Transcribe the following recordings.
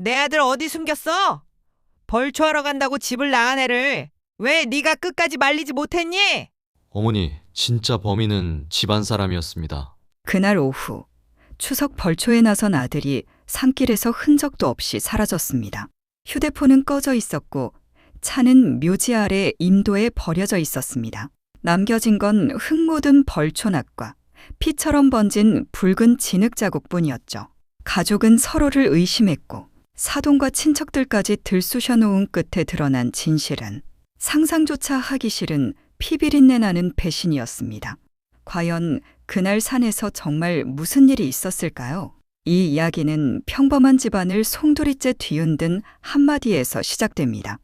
내 아들 어디 숨겼어? 벌초하러 간다고 집을 나간 애를 왜 네가 끝까지 말리지 못했니? 어머니, 진짜 범인은 집안 사람이었습니다. 그날 오후 추석 벌초에 나선 아들이 산길에서 흔적도 없이 사라졌습니다. 휴대폰은 꺼져 있었고 차는 묘지 아래 임도에 버려져 있었습니다. 남겨진 건 흙 묻은 벌초낫과 피처럼 번진 붉은 진흙 자국뿐이었죠. 가족은 서로를 의심했고 사돈과 친척들까지 들쑤셔 놓은 끝에 드러난 진실은 상상조차 하기 싫은 피비린내 나는 배신이었습니다. 과연 그날 산에서 정말 무슨 일이 있었을까요? 이 이야기는 평범한 집안을 송두리째 뒤흔든 한마디에서 시작됩니다.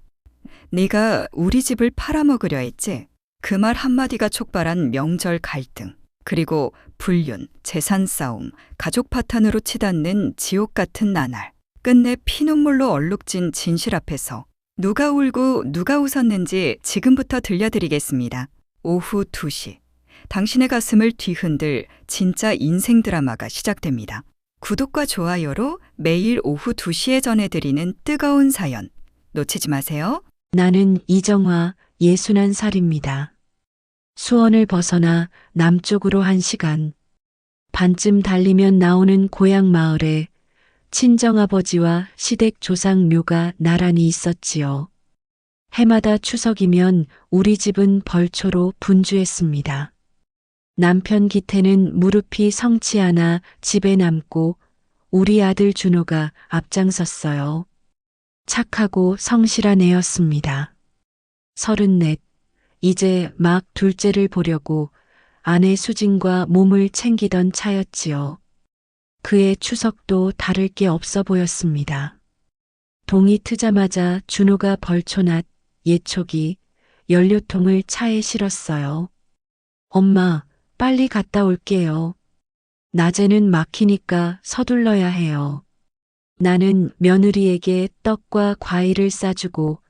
네가 우리 집을 팔아먹으려 했지? 그 말 한마디가 촉발한 명절 갈등, 그리고 불륜, 재산 싸움, 가족 파탄으로 치닫는 지옥 같은 나날. 끝내 피눈물로 얼룩진 진실 앞에서 누가 울고 누가 웃었는지 지금부터 들려드리겠습니다. 오후 2시. 당신의 가슴을 뒤흔들 진짜 인생 드라마가 시작됩니다. 구독과 좋아요로 매일 오후 2시에 전해드리는 뜨거운 사연 놓치지 마세요. 나는 이정화 61살입니다. 수원을 벗어나 남쪽으로 1시간 반쯤 달리면 나오는 고향 마을에 친정아버지와 시댁 조상 묘가 나란히 있었지요. 해마다 추석이면 우리 집은 벌초로 분주했습니다. 남편 기태는 무릎이 성치 않아 집에 남고 우리 아들 준호가 앞장섰어요. 착하고 성실한 애였습니다. 34, 이제 막 둘째를 보려고 아내 수진과 몸을 챙기던 차였지요. 그의 추석도 다를 게 없어 보였습니다. 동이 트자마자 준호가 벌초낫 예촉이 연료통을 차에 실었어요. 엄마, 빨리 갔다 올게요. 낮에는 막히니까 서둘러야 해요. 나는 며느리에게 떡과 과일을 싸주고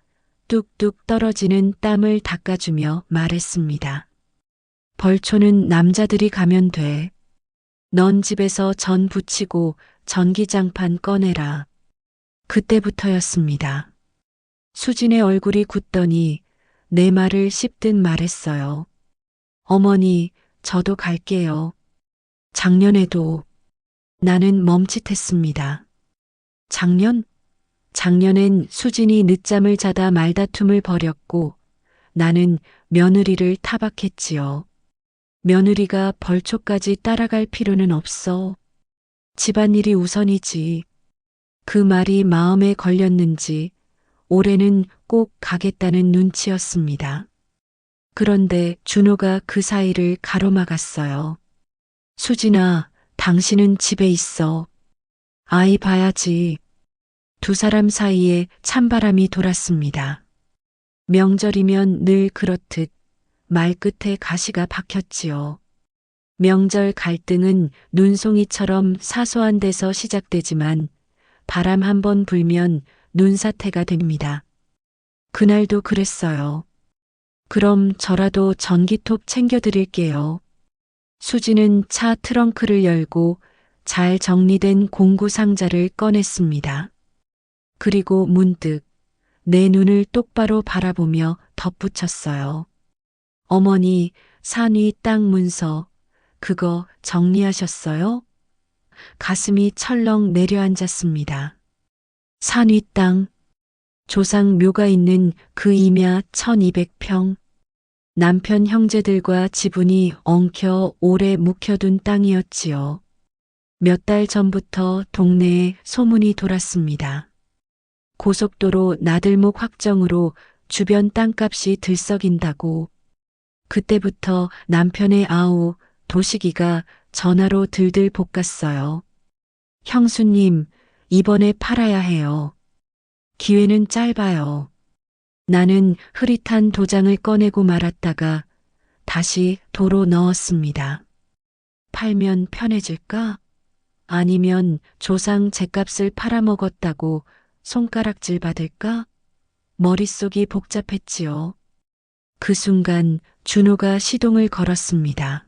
뚝뚝 떨어지는 땀을 닦아주며 말했습니다. 벌초는 남자들이 가면 돼. 넌 집에서 전 부치고 전기장판 꺼내라. 그때부터였습니다. 수진의 얼굴이 굳더니 내 말을 씹듯 말했어요. 어머니, 저도 갈게요. 작년에도 나는 멈칫했습니다. 작년엔 수진이 늦잠을 자다 말다툼을 벌였고 나는 며느리를 타박했지요. 며느리가 벌초까지 따라갈 필요는 없어. 집안일이 우선이지. 그 말이 마음에 걸렸는지 올해는 꼭 가겠다는 눈치였습니다. 그런데 준호가 그 사이를 가로막았어요. 수진아, 당신은 집에 있어. 아이 봐야지. 두 사람 사이에 찬바람이 돌았습니다. 명절이면 늘 그렇듯 말끝에 가시가 박혔지요. 명절 갈등은 눈송이처럼 사소한 데서 시작되지만 바람 한 번 불면 눈사태가 됩니다. 그날도 그랬어요. 그럼 저라도 전기톱 챙겨드릴게요. 수지는 차 트렁크를 열고 잘 정리된 공구 상자를 꺼냈습니다. 그리고 문득 내 눈을 똑바로 바라보며 덧붙였어요. 어머니, 산 위 땅 문서, 그거 정리하셨어요? 가슴이 철렁 내려앉았습니다. 산 위 땅, 조상 묘가 있는 그 임야 1200평, 남편 형제들과 지분이 엉켜 오래 묵혀둔 땅이었지요. 몇 달 전부터 동네에 소문이 돌았습니다. 고속도로 나들목 확정으로 주변 땅값이 들썩인다고. 그때부터 남편의 아우 도식이가 전화로 들들 볶았어요. 형수님, 이번에 팔아야 해요. 기회는 짧아요. 나는 흐릿한 도장을 꺼내고 말았다가 다시 도로 넣었습니다. 팔면 편해질까? 아니면 조상 죗값을 팔아먹었다고 손가락질 받을까? 머릿속이 복잡했지요. 그 순간 준호가 시동을 걸었습니다.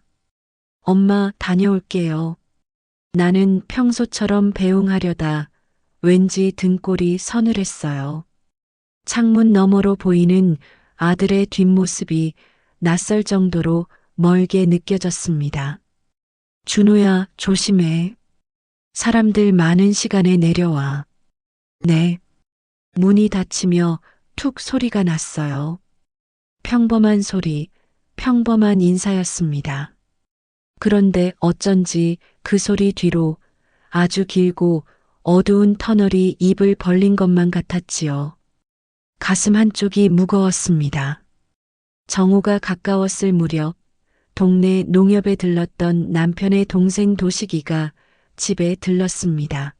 엄마, 다녀올게요. 나는 평소처럼 배웅하려다 왠지 등골이 서늘했어요. 창문 너머로 보이는 아들의 뒷모습이 낯설 정도로 멀게 느껴졌습니다. 준호야, 조심해. 사람들 많은 시간에 내려와. 네. 문이 닫히며 툭 소리가 났어요. 평범한 소리, 평범한 인사였습니다. 그런데 어쩐지 그 소리 뒤로 아주 길고 어두운 터널이 입을 벌린 것만 같았지요. 가슴 한쪽이 무거웠습니다. 정오가 가까웠을 무렵 동네 농협에 들렀던 남편의 동생 도식이가 집에 들렀습니다.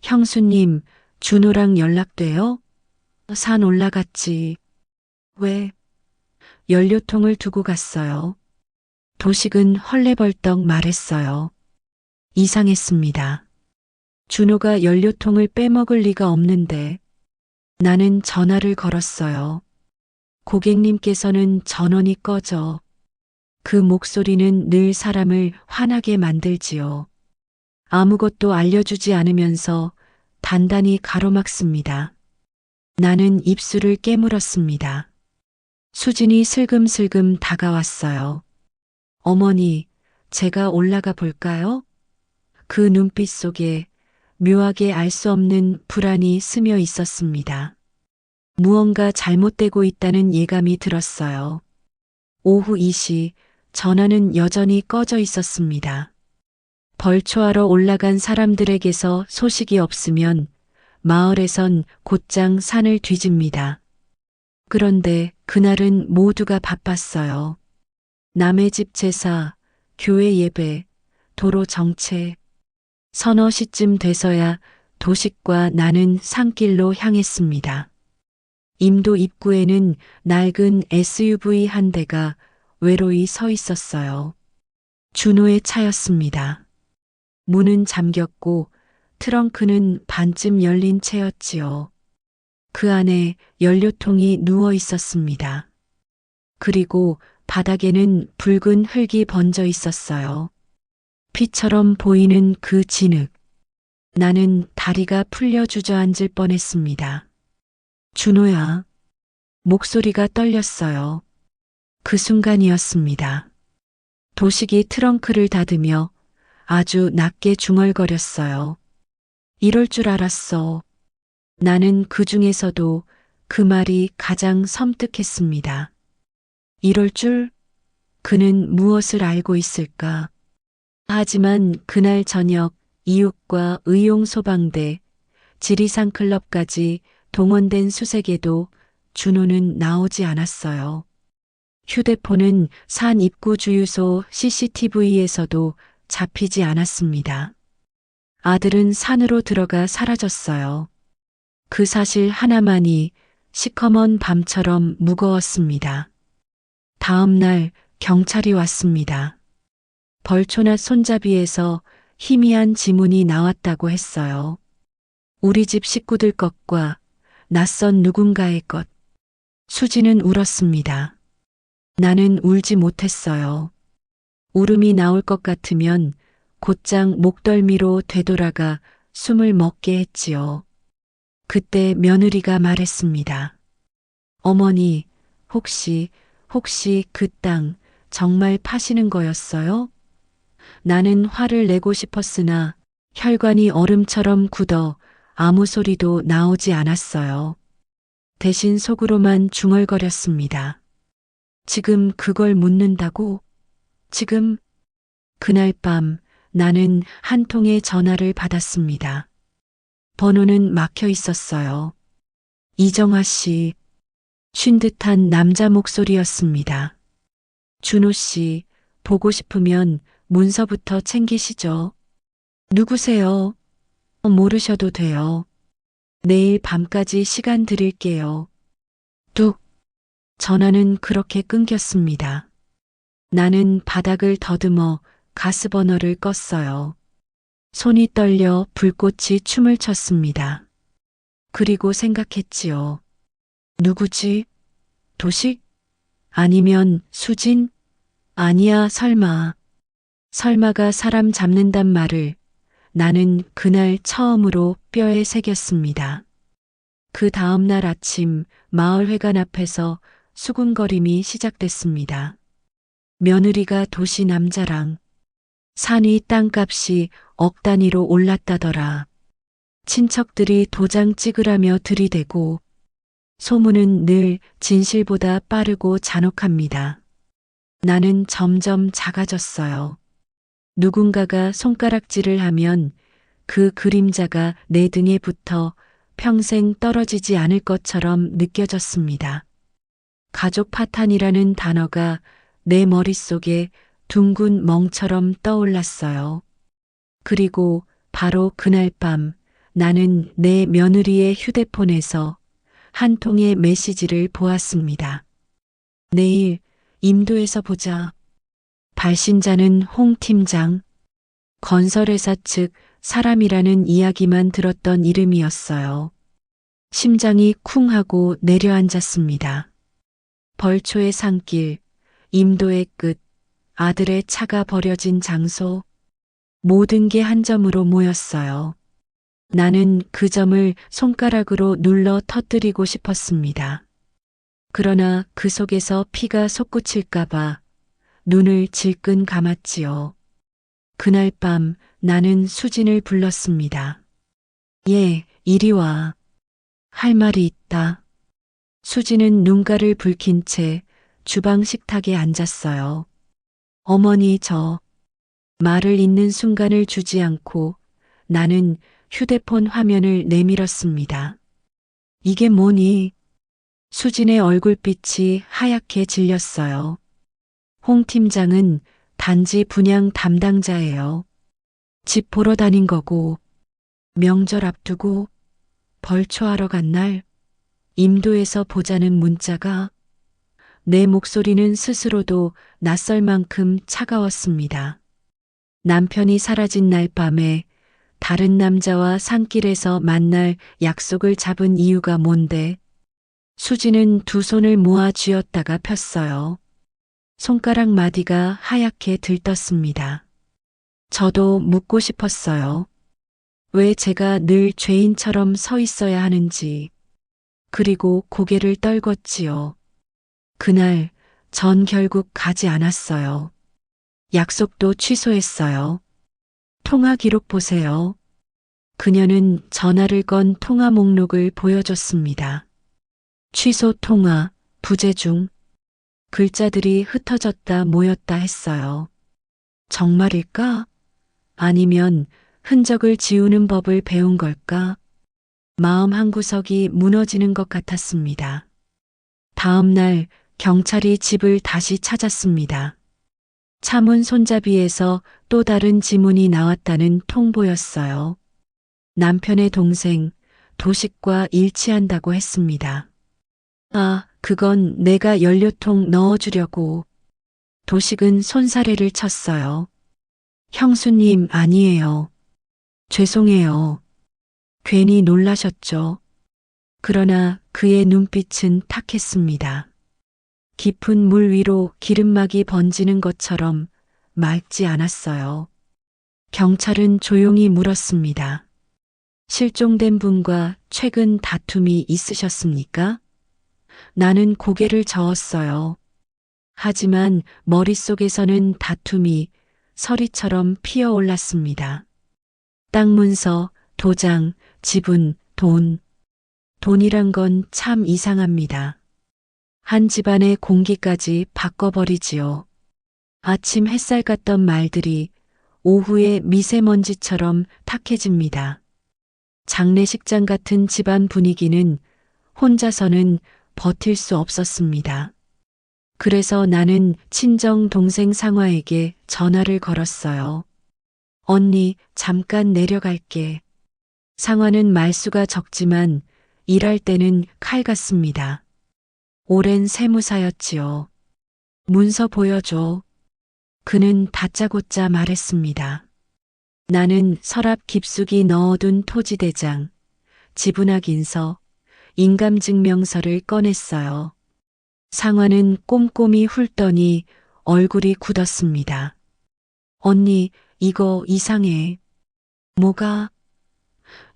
형수님, 준호랑 연락돼요? 산 올라갔지. 왜? 연료통을 두고 갔어요. 도식은 헐레벌떡 말했어요. 이상했습니다. 준호가 연료통을 빼먹을 리가 없는데 나는 전화를 걸었어요. 고객님께서는 전원이 꺼져. 그 목소리는 늘 사람을 화나게 만들지요. 아무것도 알려주지 않으면서 단단히 가로막습니다. 나는 입술을 깨물었습니다. 수진이 슬금슬금 다가왔어요. 어머니, 제가 올라가 볼까요? 그 눈빛 속에 묘하게 알 수 없는 불안이 스며 있었습니다. 무언가 잘못되고 있다는 예감이 들었어요. 오후 2시 전화는 여전히 꺼져 있었습니다. 벌초하러 올라간 사람들에게서 소식이 없으면 마을에선 곧장 산을 뒤집니다. 그런데 그날은 모두가 바빴어요. 남의 집 제사, 교회 예배, 도로 정체. 서너 시쯤 돼서야 도식과 나는 산길로 향했습니다. 임도 입구에는 낡은 SUV 한 대가 외로이 서 있었어요. 준호의 차였습니다. 문은 잠겼고 트렁크는 반쯤 열린 채였지요. 그 안에 연료통이 누워 있었습니다. 그리고 바닥에는 붉은 흙이 번져 있었어요. 피처럼 보이는 그 진흙. 나는 다리가 풀려 주저앉을 뻔했습니다. 준호야. 목소리가 떨렸어요. 그 순간이었습니다. 도식이 트렁크를 닫으며 아주 낮게 중얼거렸어요. 이럴 줄 알았어. 나는 그 중에서도 그 말이 가장 섬뜩했습니다. 이럴 줄? 그는 무엇을 알고 있을까? 하지만 그날 저녁 이웃과 의용소방대, 지리산클럽까지 동원된 수색에도 준호는 나오지 않았어요. 휴대폰은 산 입구 주유소 CCTV에서도 잡히지 않았습니다. 아들은 산으로 들어가 사라졌어요. 그 사실 하나만이 시커먼 밤처럼 무거웠습니다. 다음 날 경찰이 왔습니다. 벌초나 손잡이에서 희미한 지문이 나왔다고 했어요. 우리 집 식구들 것과 낯선 누군가의 것. 수지는 울었습니다. 나는 울지 못했어요. 울음이 나올 것 같으면 곧장 목덜미로 되돌아가 숨을 먹게 했지요. 그때 며느리가 말했습니다. 어머니, 혹시 그 땅 정말 파시는 거였어요? 나는 화를 내고 싶었으나 혈관이 얼음처럼 굳어 아무 소리도 나오지 않았어요. 대신 속으로만 중얼거렸습니다. 지금 그걸 묻는다고? 지금? 그날 밤 나는 한 통의 전화를 받았습니다. 번호는 막혀 있었어요. 이정화 씨, 쉰 듯한 남자 목소리였습니다. 준호 씨, 보고 싶으면 문서부터 챙기시죠. 누구세요? 모르셔도 돼요. 내일 밤까지 시간 드릴게요. 뚝. 전화는 그렇게 끊겼습니다. 나는 바닥을 더듬어 가스버너를 껐어요. 손이 떨려 불꽃이 춤을 췄습니다. 그리고 생각했지요. 누구지? 도식? 아니면 수진? 아니야, 설마. 설마가 사람 잡는단 말을 나는 그날 처음으로 뼈에 새겼습니다. 그 다음 날 아침 마을회관 앞에서 수군거림이 시작됐습니다. 며느리가 도시 남자랑 산이 땅값이 억 단위로 올랐다더라. 친척들이 도장 찍으라며 들이대고 소문은 늘 진실보다 빠르고 잔혹합니다. 나는 점점 작아졌어요. 누군가가 손가락질을 하면 그 그림자가 내 등에 붙어 평생 떨어지지 않을 것처럼 느껴졌습니다. 가족 파탄이라는 단어가 내 머릿속에 둥근 멍처럼 떠올랐어요. 그리고 바로 그날 밤 나는 내 며느리의 휴대폰에서 한 통의 메시지를 보았습니다. 내일 임도에서 보자. 발신자는 홍 팀장. 건설회사 측 사람이라는 이야기만 들었던 이름이었어요. 심장이 쿵 하고 내려앉았습니다. 벌초의 산길, 임도의 끝, 아들의 차가 버려진 장소, 모든 게 한 점으로 모였어요. 나는 그 점을 손가락으로 눌러 터뜨리고 싶었습니다. 그러나 그 속에서 피가 솟구칠까봐 눈을 질끈 감았지요. 그날 밤 나는 수진을 불렀습니다. 얘, 이리 와. 할 말이 있다. 수진은 눈가를 붉힌 채 주방 식탁에 앉았어요. 어머니 말을 잇는 순간을 주지 않고 나는 휴대폰 화면을 내밀었습니다. 이게 뭐니? 수진의 얼굴빛이 하얗게 질렸어요. 홍 팀장은 단지 분양 담당자예요. 집 보러 다닌 거고, 명절 앞두고 벌초하러 간 날, 임도에서 보자는 문자가 내 목소리는 스스로도 낯설 만큼 차가웠습니다. 남편이 사라진 날 밤에 다른 남자와 산길에서 만날 약속을 잡은 이유가 뭔데? 수지는 두 손을 모아 쥐었다가 폈어요. 손가락 마디가 하얗게 들떴습니다. 저도 묻고 싶었어요. 왜 제가 늘 죄인처럼 서 있어야 하는지. 그리고 고개를 떨궜지요. 그날 전 결국 가지 않았어요. 약속도 취소했어요. 통화 기록 보세요. 그녀는 전화를 건 통화 목록을 보여줬습니다. 취소 통화, 부재 중. 글자들이 흩어졌다 모였다 했어요. 정말일까? 아니면 흔적을 지우는 법을 배운 걸까? 마음 한구석이 무너지는 것 같았습니다. 다음 날 경찰이 집을 다시 찾았습니다. 차문 손잡이에서 또 다른 지문이 나왔다는 통보였어요. 남편의 동생, 도식과 일치한다고 했습니다. 아, 그건 내가 연료통 넣어주려고. 도식은 손사래를 쳤어요. 형수님, 아니에요. 죄송해요. 괜히 놀라셨죠. 그러나 그의 눈빛은 탁했습니다. 깊은 물 위로 기름막이 번지는 것처럼 맑지 않았어요. 경찰은 조용히 물었습니다. 실종된 분과 최근 다툼이 있으셨습니까? 나는 고개를 저었어요. 하지만 머릿속에서는 다툼이 서리처럼 피어올랐습니다. 땅 문서, 도장, 지분, 돈. 돈이란 건 참 이상합니다. 한 집안의 공기까지 바꿔버리지요. 아침 햇살 같던 말들이 오후에 미세먼지처럼 탁해집니다. 장례식장 같은 집안 분위기는 혼자서는 버틸 수 없었습니다. 그래서 나는 친정 동생 상화에게 전화를 걸었어요. 언니, 잠깐 내려갈게. 상화는 말수가 적지만 일할 때는 칼 같습니다. 오랜 세무사였지요. 문서 보여줘. 그는 다짜고짜 말했습니다. 나는 서랍 깊숙이 넣어둔 토지대장, 지분확인서, 인감증명서를 꺼냈어요. 상화는 꼼꼼히 훑더니 얼굴이 굳었습니다. 언니, 이거 이상해. 뭐가?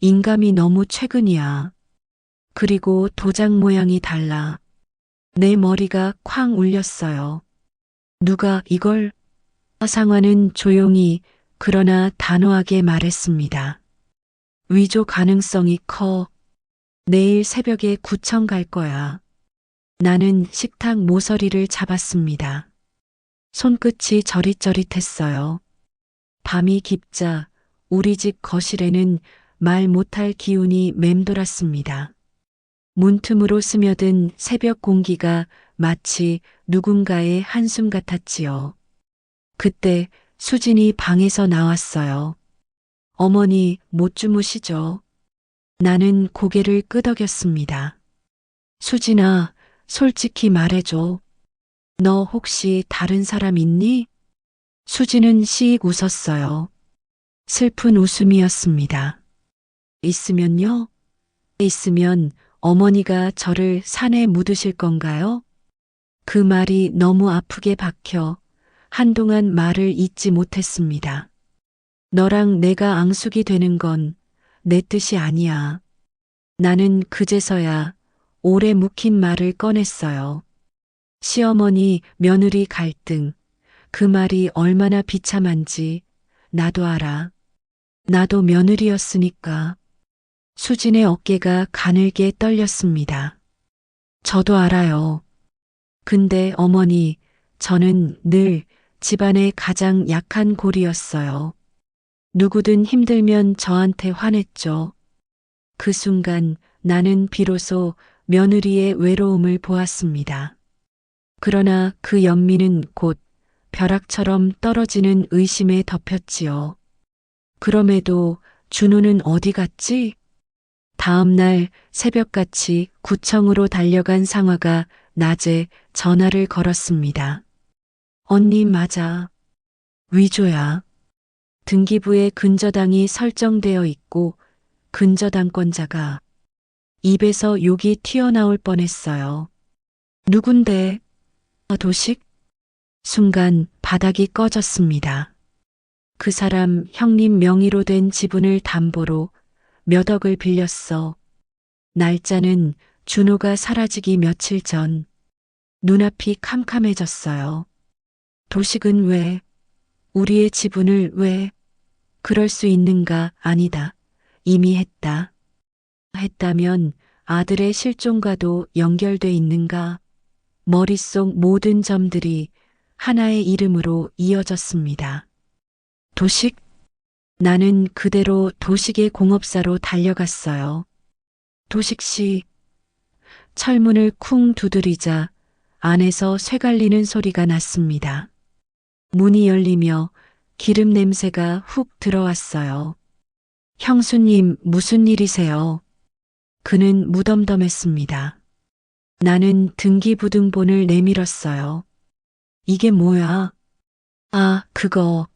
인감이 너무 최근이야. 그리고 도장 모양이 달라. 내 머리가 쾅 울렸어요. 누가 이걸? 상화는 조용히 그러나 단호하게 말했습니다. 위조 가능성이 커. 내일 새벽에 구청 갈 거야. 나는 식탁 모서리를 잡았습니다. 손끝이 저릿저릿했어요. 밤이 깊자 우리 집 거실에는 말 못할 기운이 맴돌았습니다. 문틈으로 스며든 새벽 공기가 마치 누군가의 한숨 같았지요. 그때 수진이 방에서 나왔어요. 어머니 못 주무시죠? 나는 고개를 끄덕였습니다. 수진아, 솔직히 말해줘. 너 혹시 다른 사람 있니? 수진은 씩 웃었어요. 슬픈 웃음이었습니다. 있으면요? 있으면 어머니가 저를 산에 묻으실 건가요? 그 말이 너무 아프게 박혀 한동안 말을 잇지 못했습니다. 너랑 내가 앙숙이 되는 건 내 뜻이 아니야. 나는 그제서야 오래 묵힌 말을 꺼냈어요. 시어머니 며느리 갈등, 그 말이 얼마나 비참한지 나도 알아. 나도 며느리였으니까. 수진의 어깨가 가늘게 떨렸습니다. 저도 알아요. 근데 어머니, 저는 늘 집안의 가장 약한 골이었어요. 누구든 힘들면 저한테 화냈죠. 그 순간 나는 비로소 며느리의 외로움을 보았습니다. 그러나 그 연민은 곧 벼락처럼 떨어지는 의심에 덮였지요. 그럼에도 준호는 어디 갔지? 다음 날 새벽같이 구청으로 달려간 상화가 낮에 전화를 걸었습니다. 언니 맞아. 위조야. 등기부에 근저당이 설정되어 있고 근저당권자가 입에서 욕이 튀어나올 뻔했어요. 누군데? 도식? 순간 바닥이 꺼졌습니다. 그 사람 형님 명의로 된 지분을 담보로 몇 억을 빌렸어. 날짜는 준호가 사라지기 며칠 전. 눈앞이 캄캄해졌어요. 도식은 왜? 우리의 지분을 왜? 그럴 수 있는가? 아니다. 이미 했다. 했다면 아들의 실종과도 연결돼 있는가? 머릿속 모든 점들이 하나의 이름으로 이어졌습니다. 도식? 나는 그대로 도식의 공업사로 달려갔어요. 도식 씨. 철문을 쿵 두드리자 안에서 쇠갈리는 소리가 났습니다. 문이 열리며 기름 냄새가 훅 들어왔어요. 형수님, 무슨 일이세요? 그는 무덤덤했습니다. 나는 등기부등본을 내밀었어요. 이게 뭐야? 아, 그거.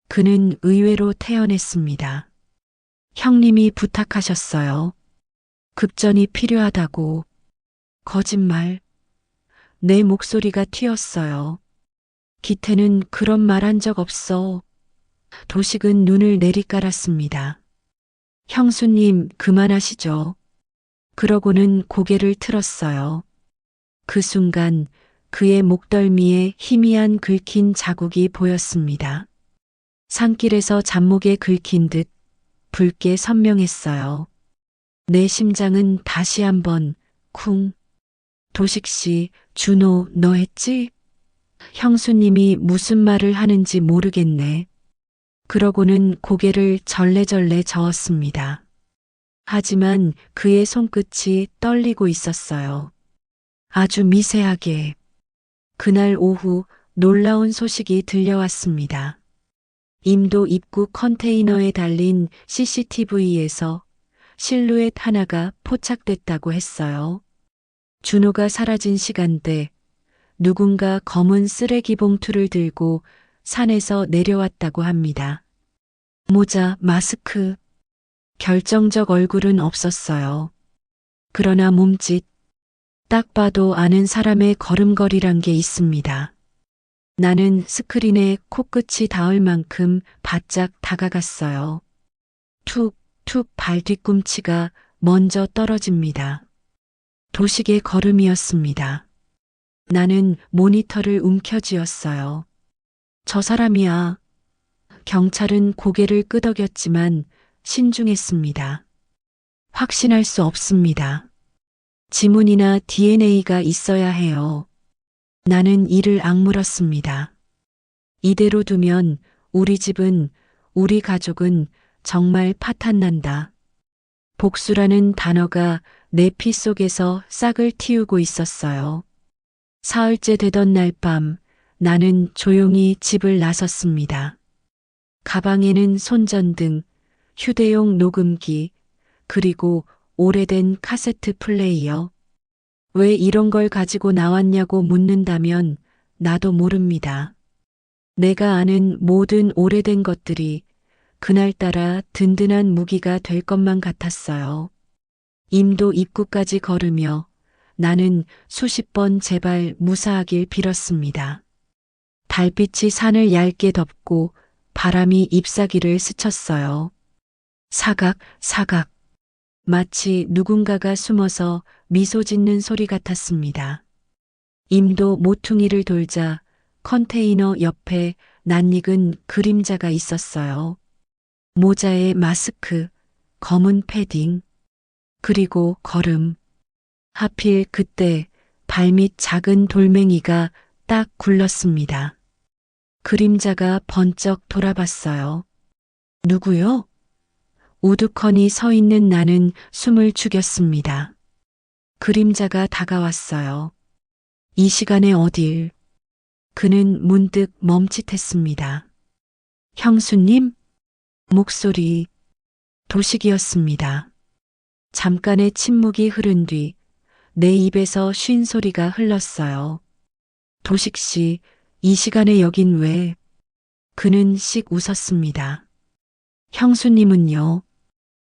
그는 의외로 태연했습니다. 형님이 부탁하셨어요. 급전이 필요하다고. 거짓말. 내 목소리가 튀었어요. 기태는 그런 말 한 적 없어. 도식은 눈을 내리깔았습니다. 형수님, 그만하시죠. 그러고는 고개를 틀었어요. 그 순간 그의 목덜미에 희미한 긁힌 자국이 보였습니다. 산길에서 잡목에 긁힌 듯 붉게 선명했어요. 내 심장은 다시 한번 쿵. 도식씨, 준호, 너 했지? 형수님이 무슨 말을 하는지 모르겠네. 그러고는 고개를 절레절레 저었습니다. 하지만 그의 손끝이 떨리고 있었어요. 아주 미세하게. 그날 오후 놀라운 소식이 들려왔습니다. 임도 입구 컨테이너에 달린 CCTV에서 실루엣 하나가 포착됐다고 했어요. 준호가 사라진 시간대 누군가 검은 쓰레기 봉투를 들고 산에서 내려왔다고 합니다. 모자, 마스크, 결정적 얼굴은 없었어요. 그러나 몸짓, 딱 봐도 아는 사람의 걸음걸이란 게 있습니다. 나는 스크린에 코끝이 닿을 만큼 바짝 다가갔어요. 툭툭 발 뒤꿈치가 먼저 떨어집니다. 도식의 걸음이었습니다. 나는 모니터를 움켜쥐었어요. 저 사람이야. 경찰은 고개를 끄덕였지만 신중했습니다. 확신할 수 없습니다. 지문이나 DNA가 있어야 해요. 나는 이를 악물었습니다. 이대로 두면 우리 집은, 우리 가족은 정말 파탄난다. 복수라는 단어가 내 피 속에서 싹을 틔우고 있었어요. 사흘째 되던 날 밤, 나는 조용히 집을 나섰습니다. 가방에는 손전등, 휴대용 녹음기, 그리고 오래된 카세트 플레이어. 왜 이런 걸 가지고 나왔냐고 묻는다면 나도 모릅니다. 내가 아는 모든 오래된 것들이 그날따라 든든한 무기가 될 것만 같았어요. 임도 입구까지 걸으며 나는 수십 번 제발 무사하길 빌었습니다. 달빛이 산을 얇게 덮고 바람이 잎사귀를 스쳤어요. 사각, 사각. 마치 누군가가 숨어서 미소 짓는 소리 같았습니다. 임도 모퉁이를 돌자 컨테이너 옆에 낯익은 그림자가 있었어요. 모자에 마스크, 검은 패딩, 그리고 걸음. 하필 그때 발밑 작은 돌멩이가 딱 굴렀습니다. 그림자가 번쩍 돌아봤어요. 누구요? 우두커니 서 있는 나는 숨을 죽였습니다. 그림자가 다가왔어요. 이 시간에 어딜? 그는 문득 멈칫했습니다. 형수님? 목소리, 도식이었습니다. 잠깐의 침묵이 흐른 뒤 내 입에서 쉰 소리가 흘렀어요. 도식 씨, 이 시간에 여긴 왜? 그는 씩 웃었습니다. 형수님은요?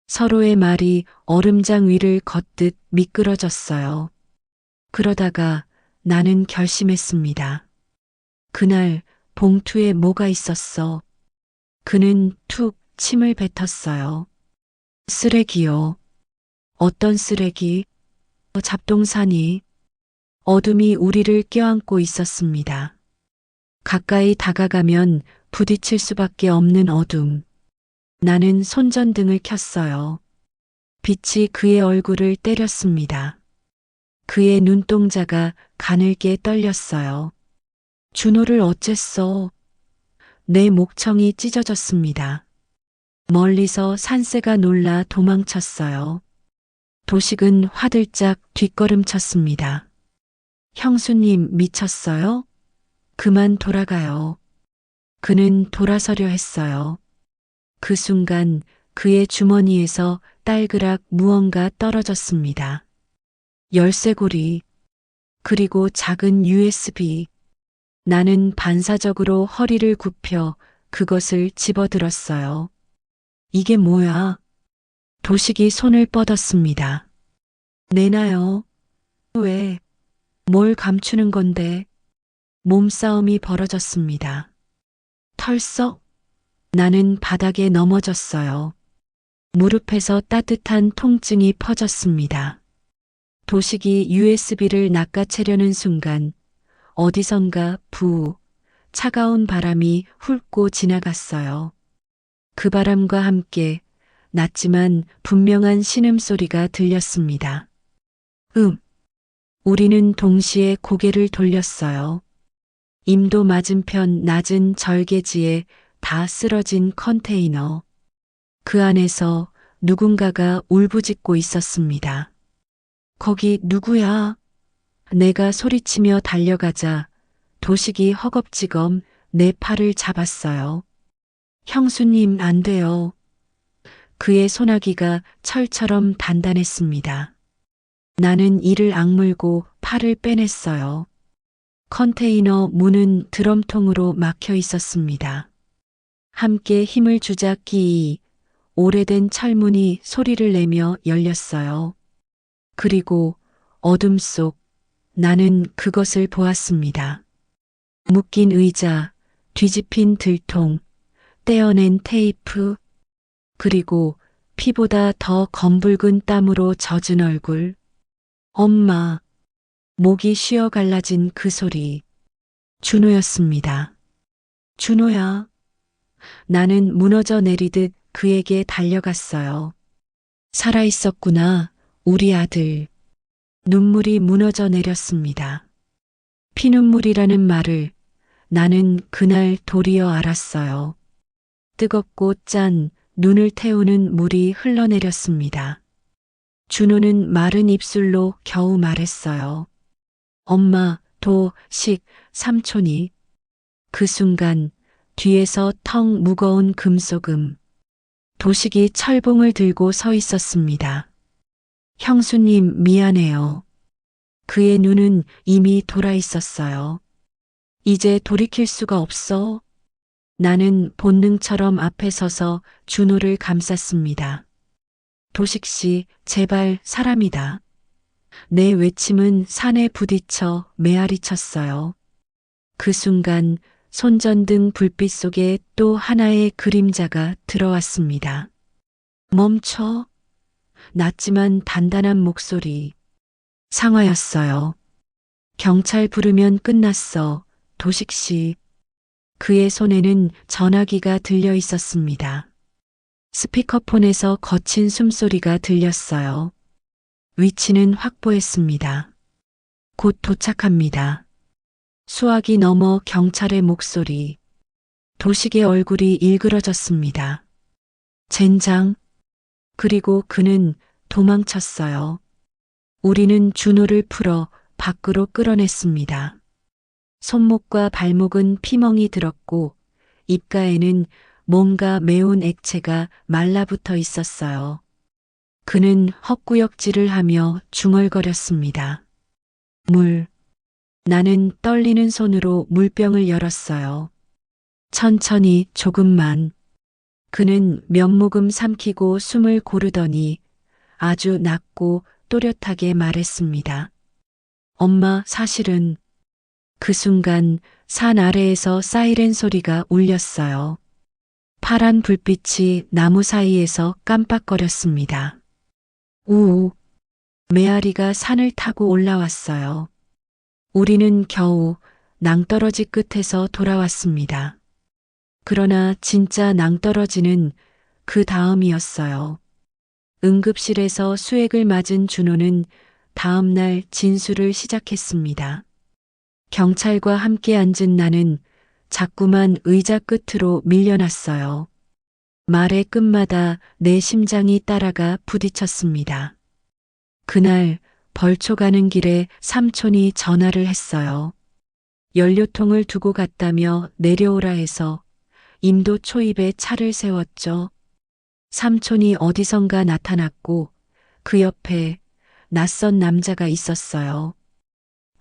서로의 말이 얼음장 위를 걷듯 미끄러졌어요. 그러다가 나는 결심했습니다. 그날 봉투에 뭐가 있었어? 그는 툭 침을 뱉었어요. 쓰레기요. 어떤 쓰레기? 잡동사니. 어둠이 우리를 껴안고 있었습니다. 가까이 다가가면 부딪힐 수밖에 없는 어둠. 나는 손전등을 켰어요. 빛이 그의 얼굴을 때렸습니다. 그의 눈동자가 가늘게 떨렸어요. 준호를 어쨌어? 내 목청이 찢어졌습니다. 멀리서 산새가 놀라 도망쳤어요. 도식은 화들짝 뒷걸음쳤습니다. 형수님 미쳤어요? 그만 돌아가요. 그는 돌아서려 했어요. 그 순간 그의 주머니에서 딸그락 무언가 떨어졌습니다. 열쇠고리, 그리고 작은 USB. 나는 반사적으로 허리를 굽혀 그것을 집어들었어요. 이게 뭐야? 도식이 손을 뻗었습니다. 내놔요. 왜? 뭘 감추는 건데? 몸싸움이 벌어졌습니다. 털썩? 나는 바닥에 넘어졌어요. 무릎에서 따뜻한 통증이 퍼졌습니다. 도식이 USB를 낚아채려는 순간 어디선가 차가운 바람이 훑고 지나갔어요. 그 바람과 함께 낮지만 분명한 신음소리가 들렸습니다. 우리는 동시에 고개를 돌렸어요. 임도 맞은편 낮은 절개지에 다 쓰러진 컨테이너. 그 안에서 누군가가 울부짖고 있었습니다. 거기 누구야? 내가 소리치며 달려가자 도식이 허겁지겁 내 팔을 잡았어요. 형수님 안 돼요. 그의 소나기가 철처럼 단단했습니다. 나는 이를 악물고 팔을 빼냈어요. 컨테이너 문은 드럼통으로 막혀 있었습니다. 함께 힘을 주자 끼 오래된 철문이 소리를 내며 열렸어요. 그리고 어둠 속 나는 그것을 보았습니다. 묶인 의자, 뒤집힌 들통, 떼어낸 테이프, 그리고 피보다 더 검붉은 땀으로 젖은 얼굴. 엄마. 목이 쉬어 갈라진 그 소리. 준호였습니다. 준호야. 나는 무너져 내리듯 그에게 달려갔어요. 살아있었구나, 우리 아들. 눈물이 무너져 내렸습니다. 피눈물이라는 말을 나는 그날 도리어 알았어요. 뜨겁고 짠 눈을 태우는 물이 흘러내렸습니다. 준호는 마른 입술로 겨우 말했어요. 엄마, 삼촌이. 그 순간 뒤에서 텅 무거운 금속음. 도식이 철봉을 들고 서 있었습니다. 형수님, 미안해요. 그의 눈은 이미 돌아 있었어요. 이제 돌이킬 수가 없어. 나는 본능처럼 앞에 서서 준호를 감쌌습니다. 도식 씨, 제발 사람이다. 내 외침은 산에 부딪혀 메아리 쳤어요. 그 순간 손전등 불빛 속에 또 하나의 그림자가 들어왔습니다. 멈춰. 낮지만 단단한 목소리. 상화였어요. 경찰 부르면 끝났어, 도식 씨. 그의 손에는 전화기가 들려 있었습니다. 스피커폰에서 거친 숨소리가 들렸어요. 위치는 확보했습니다. 곧 도착합니다. 수화기 너머 경찰의 목소리. 도식의 얼굴이 일그러졌습니다. 젠장. 그리고 그는 도망쳤어요. 우리는 준호를 풀어 밖으로 끌어냈습니다. 손목과 발목은 피멍이 들었고 입가에는 뭔가 매운 액체가 말라붙어 있었어요. 그는 헛구역질을 하며 중얼거렸습니다. 물. 나는 떨리는 손으로 물병을 열었어요. 천천히, 조금만. 그는 몇 모금 삼키고 숨을 고르더니 아주 낮고 또렷하게 말했습니다. 엄마, 사실은. 그 순간 산 아래에서 사이렌 소리가 울렸어요. 파란 불빛이 나무 사이에서 깜빡거렸습니다. 우우. 메아리가 산을 타고 올라왔어요. 우리는 겨우 낭떠러지 끝에서 돌아왔습니다. 그러나 진짜 낭떠러지는 그 다음이었어요. 응급실에서 수액을 맞은 준호는 다음 날 진술을 시작했습니다. 경찰과 함께 앉은 나는 자꾸만 의자 끝으로 밀려났어요. 말의 끝마다 내 심장이 따라가 부딪혔습니다. 그날 벌초 가는 길에 삼촌이 전화를 했어요. 연료통을 두고 갔다며 내려오라 해서 임도 초입에 차를 세웠죠. 삼촌이 어디선가 나타났고 그 옆에 낯선 남자가 있었어요.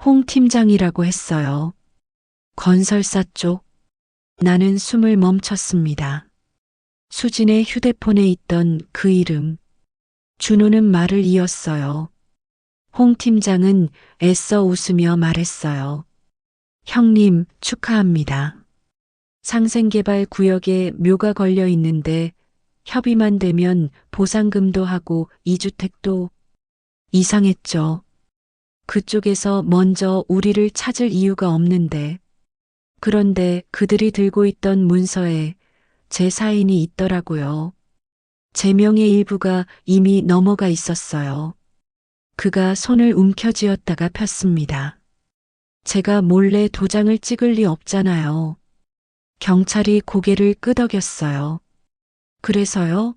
홍 팀장이라고 했어요. 건설사 쪽. 나는 숨을 멈췄습니다. 수진의 휴대폰에 있던 그 이름. 준호는 말을 이었어요. 홍 팀장은 애써 웃으며 말했어요. 형님, 축하합니다. 상생개발 구역에 묘가 걸려 있는데 협의만 되면 보상금도 하고 2주택도. 이상했죠. 그쪽에서 먼저 우리를 찾을 이유가 없는데. 그런데 그들이 들고 있던 문서에 제 사인이 있더라고요. 제명의 일부가 이미 넘어가 있었어요. 그가 손을 움켜쥐었다가 폈습니다. 제가 몰래 도장을 찍을 리 없잖아요. 경찰이 고개를 끄덕였어요. 그래서요?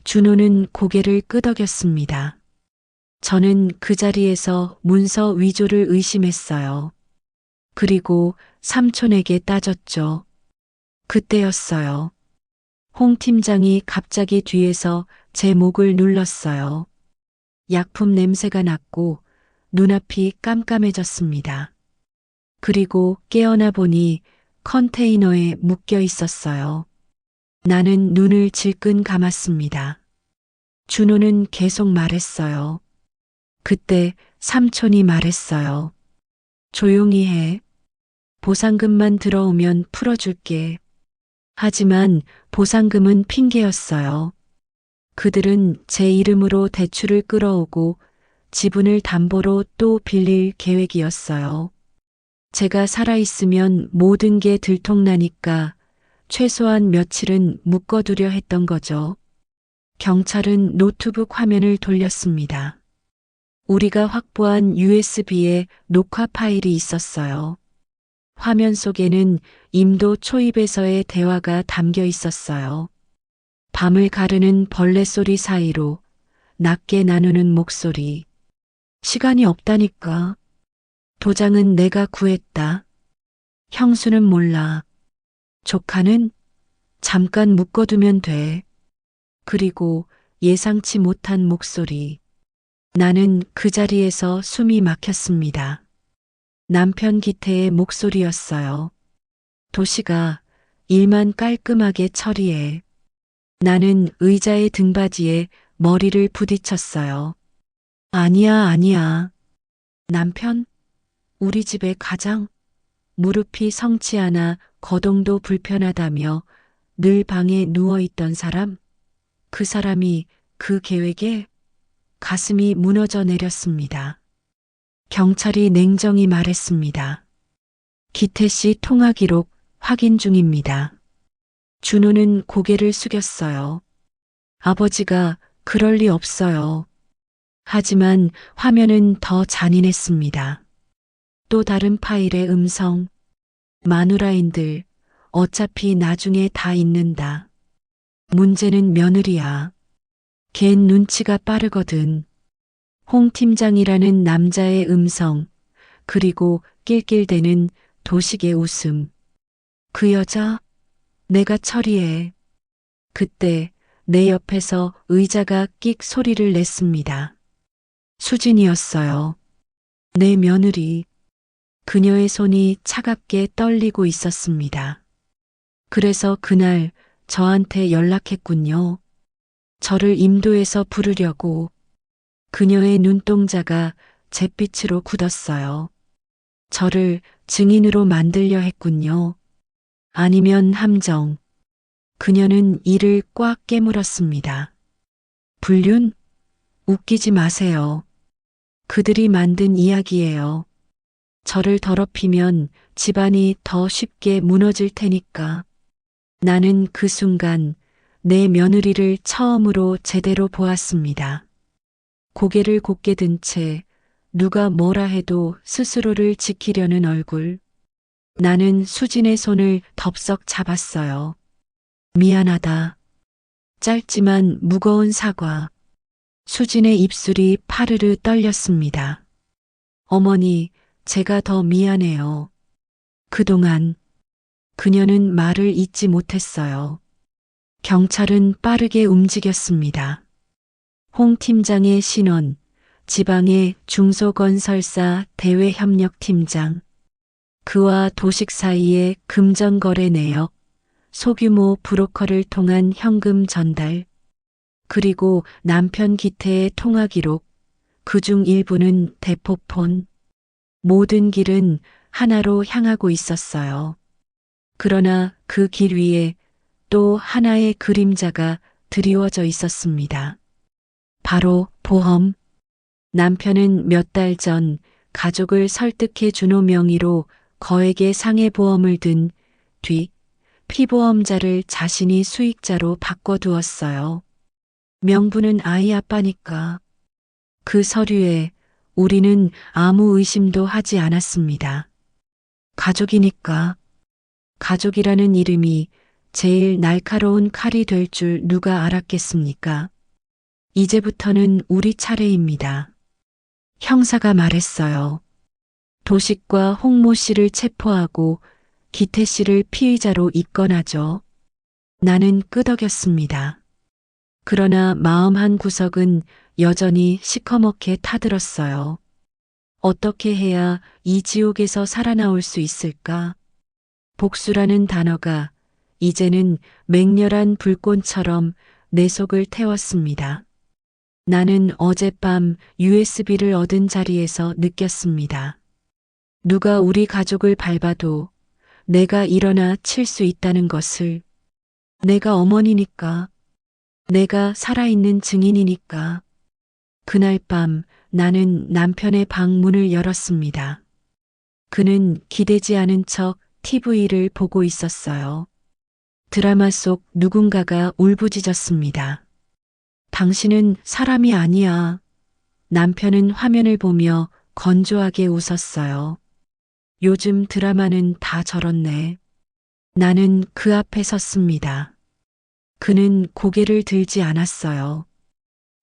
준호는 고개를 끄덕였습니다. 저는 그 자리에서 문서 위조를 의심했어요. 그리고 삼촌에게 따졌죠. 그때였어요. 홍 팀장이 갑자기 뒤에서 제 목을 눌렀어요. 약품 냄새가 났고 눈앞이 깜깜해졌습니다. 그리고 깨어나 보니 컨테이너에 묶여 있었어요. 나는 눈을 질끈 감았습니다. 준호는 계속 말했어요. 그때 삼촌이 말했어요. 조용히 해. 보상금만 들어오면 풀어줄게. 하지만 보상금은 핑계였어요. 그들은 제 이름으로 대출을 끌어오고 지분을 담보로 또 빌릴 계획이었어요. 제가 살아있으면 모든 게 들통나니까 최소한 며칠은 묶어두려 했던 거죠. 경찰은 노트북 화면을 돌렸습니다. 우리가 확보한 USB에 녹화 파일이 있었어요. 화면 속에는 임도 초입에서의 대화가 담겨 있었어요. 밤을 가르는 벌레 소리 사이로 낮게 나누는 목소리. 시간이 없다니까. 도장은 내가 구했다. 형수는 몰라. 조카는 잠깐 묶어두면 돼. 그리고 예상치 못한 목소리. 나는 그 자리에서 숨이 막혔습니다. 남편 기태의 목소리였어요. 도시가 일만 깔끔하게 처리해. 나는 의자의 등받이에 머리를 부딪혔어요. 아니야, 아니야. 남편? 우리 집에 가장 무릎이 성치 않아 거동도 불편하다며 늘 방에 누워있던 사람? 그 사람이 그 계획에 가슴이 무너져 내렸습니다. 경찰이 냉정히 말했습니다. 기태 씨 통화 기록 확인 중입니다. 준호는 고개를 숙였어요. 아버지가 그럴 리 없어요. 하지만 화면은 더 잔인했습니다. 또 다른 파일의 음성. 마누라인들, 어차피 나중에 다 잊는다. 문제는 며느리야. 걘 눈치가 빠르거든. 홍 팀장이라는 남자의 음성, 그리고 낄낄대는 도식의 웃음. 그 여자? 내가 처리해. 그때 내 옆에서 의자가 끽 소리를 냈습니다. 수진이었어요. 내 며느리. 그녀의 손이 차갑게 떨리고 있었습니다. 그래서 그날 저한테 연락했군요. 저를 임도에서 부르려고. 그녀의 눈동자가 잿빛으로 굳었어요. 저를 증인으로 만들려 했군요. 아니면 함정. 그녀는 이를 꽉 깨물었습니다. 불륜? 웃기지 마세요. 그들이 만든 이야기예요. 저를 더럽히면 집안이 더 쉽게 무너질 테니까. 나는 그 순간 내 며느리를 처음으로 제대로 보았습니다. 고개를 곧게 든 채 누가 뭐라 해도 스스로를 지키려는 얼굴. 나는 수진의 손을 덥석 잡았어요. 미안하다. 짧지만 무거운 사과. 수진의 입술이 파르르 떨렸습니다. 어머니, 제가 더 미안해요. 그동안 그녀는 말을 잇지 못했어요. 경찰은 빠르게 움직였습니다. 홍 팀장의 신원, 지방의 중소건설사 대외협력팀장, 그와 도식 사이의 금전거래 내역, 소규모 브로커를 통한 현금 전달, 그리고 남편 기태의 통화 기록, 그중 일부는 대포폰. 모든 길은 하나로 향하고 있었어요. 그러나 그 길 위에 또 하나의 그림자가 드리워져 있었습니다. 바로 보험. 남편은 몇 달 전 가족을 설득해 준호 명의로 거액의 상해보험을 든 뒤 피보험자를 자신이 수익자로 바꿔두었어요. 명분은 아이 아빠니까. 그 서류에 우리는 아무 의심도 하지 않았습니다. 가족이니까. 가족이라는 이름이 제일 날카로운 칼이 될 줄 누가 알았겠습니까? 이제부터는 우리 차례입니다. 형사가 말했어요. 도식과 홍모 씨를 체포하고 기태 씨를 피의자로 입건하죠. 나는 끄덕였습니다. 그러나 마음 한 구석은 여전히 시커멓게 타들었어요. 어떻게 해야 이 지옥에서 살아나올 수 있을까? 복수라는 단어가 이제는 맹렬한 불꽃처럼 내 속을 태웠습니다. 나는 어젯밤 USB를 얻은 자리에서 느꼈습니다. 누가 우리 가족을 밟아도 내가 일어나 칠 수 있다는 것을. 내가 어머니니까. 내가 살아있는 증인이니까. 그날 밤 나는 남편의 방 문을 열었습니다. 그는 기대지 않은 척 TV를 보고 있었어요. 드라마 속 누군가가 울부짖었습니다. 당신은 사람이 아니야. 남편은 화면을 보며 건조하게 웃었어요. 요즘 드라마는 다 저렇네. 나는 그 앞에 섰습니다. 그는 고개를 들지 않았어요.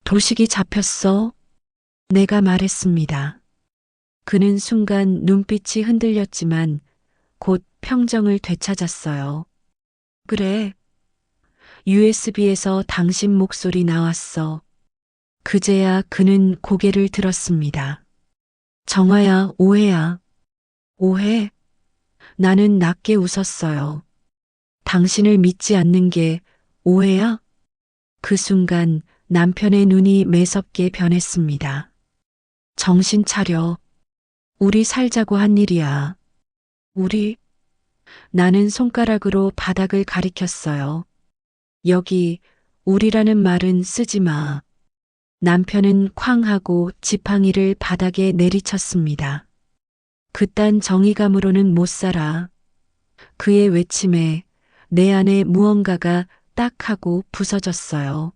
도식이 잡혔어? 내가 말했습니다. 그는 순간 눈빛이 흔들렸지만 곧 평정을 되찾았어요. 그래. USB에서 당신 목소리 나왔어. 그제야 그는 고개를 들었습니다. 정화야, 오해야. 오해? 나는 낮게 웃었어요. 당신을 믿지 않는 게 오해야? 그 순간 남편의 눈이 매섭게 변했습니다. 정신 차려. 우리 살자고 한 일이야. 우리? 나는 손가락으로 바닥을 가리켰어요. 여기 우리라는 말은 쓰지 마. 남편은 쾅 하고 지팡이를 바닥에 내리쳤습니다. 그딴 정의감으로는 못 살아. 그의 외침에 내 안에 무언가가 딱 하고 부서졌어요.